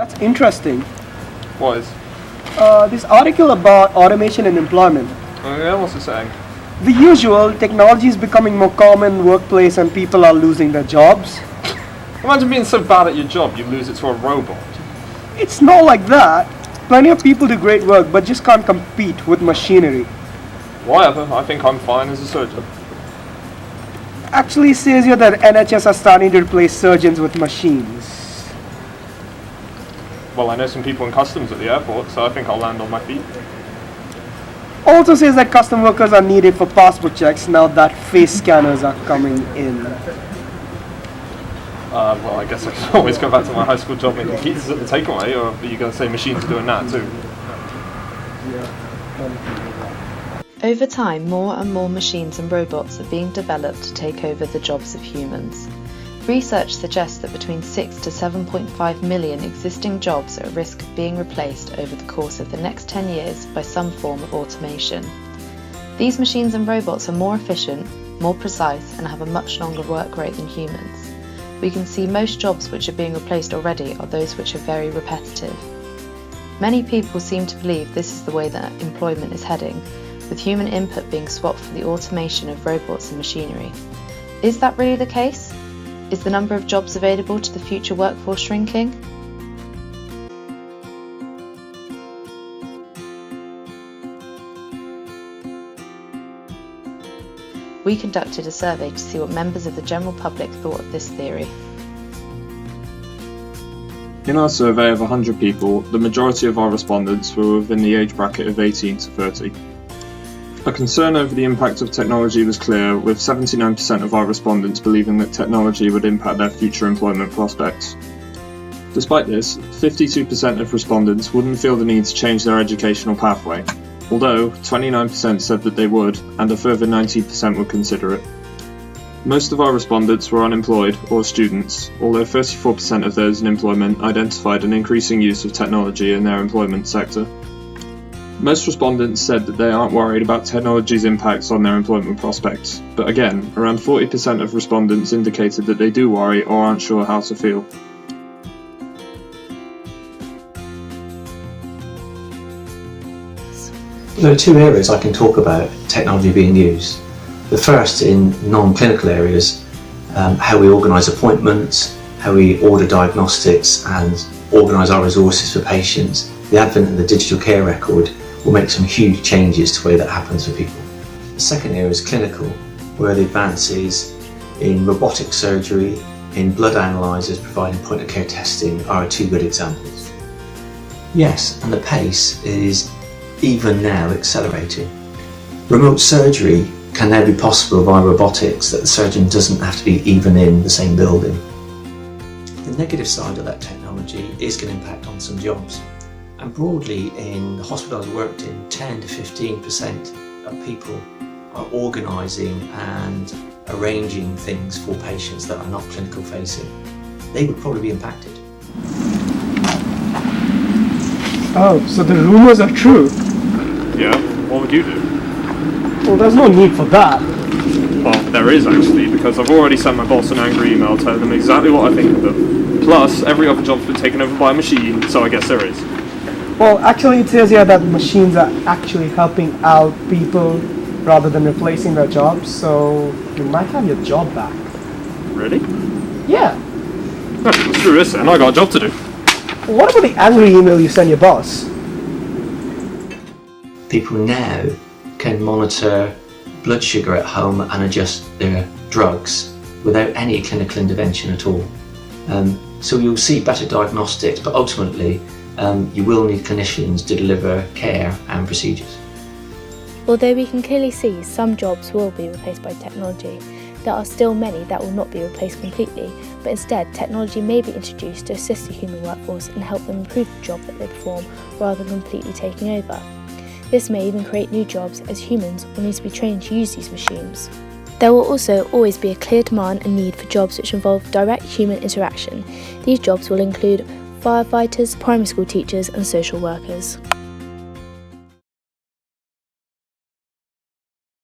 That's interesting. What is? This article about automation and employment. Yeah, what's it saying? The usual, technology is becoming more common in workplace and people are losing their jobs. Imagine being so bad at your job you lose it to a robot. It's not like that. Plenty of people do great work but just can't compete with machinery. Whatever, I think I'm fine as a surgeon. Actually, it says here that NHS are starting to replace surgeons with machines. Well, I know some people in customs at the airport, so I think I'll land on my feet. Also says that custom workers are needed for passport checks now that face scanners are coming in. Well, I guess I can always go back to my high school job making pizzas at the takeaway, or are you going to say machines are doing that too? Over time, more and more machines and robots are being developed to take over the jobs of humans. Research suggests that between 6 to 7.5 million existing jobs are at risk of being replaced over the course of the next 10 years by some form of automation. These machines and robots are more efficient, more precise, and have a much longer work rate than humans. We can see most jobs which are being replaced already are those which are very repetitive. Many people seem to believe this is the way that employment is heading, with human input being swapped for the automation of robots and machinery. Is that really the case? Is the number of jobs available to the future workforce shrinking? We conducted a survey to see what members of the general public thought of this theory. In our survey of 100 people, the majority of our respondents were within the age bracket of 18 to 30. A concern over the impact of technology was clear, with 79% of our respondents believing that technology would impact their future employment prospects. Despite this, 52% of respondents wouldn't feel the need to change their educational pathway, although 29% said that they would, and a further 19% would consider it. Most of our respondents were unemployed or students, although 34% of those in employment identified an increasing use of technology in their employment sector. Most respondents said that they aren't worried about technology's impacts on their employment prospects, but again, around 40% of respondents indicated that they do worry or aren't sure how to feel. There are two areas I can talk about technology being used. The first in non-clinical areas, how we organise appointments, how we order diagnostics and organise our resources for patients. The advent of the digital care record will make some huge changes to the way that happens for people. The second area is clinical, where the advances in robotic surgery, in blood analyzers providing point of care testing are two good examples. Yes, and the pace is even now accelerating. Remote surgery can now be possible via robotics, that the surgeon doesn't have to be even in the same building. The negative side of that technology is going to impact on some jobs. And broadly, in the hospital I worked in, 10 to 15% of people are organising and arranging things for patients that are not clinical facing. They would probably be impacted. Oh, so the rumours are true? Yeah, what would you do? Well, there's no need for that. Well, there is actually, because I've already sent my boss an angry email telling them exactly what I think of them. Plus, every other job's been taken over by a machine, so I guess there is. Well, actually it says here that machines are actually helping out people rather than replacing their jobs, so you might have your job back. Really? Yeah. Let's do this then, I got a job to do. What about the angry email you sent your boss? People now can monitor blood sugar at home and adjust their drugs without any clinical intervention at all. So you'll see better diagnostics, but ultimately you will need clinicians to deliver care and procedures. Although we can clearly see some jobs will be replaced by technology, there are still many that will not be replaced completely, but instead technology may be introduced to assist the human workforce and help them improve the job that they perform rather than completely taking over. This may even create new jobs, as humans will need to be trained to use these machines. There will also always be a clear demand and need for jobs which involve direct human interaction. These jobs will include firefighters, primary school teachers and social workers.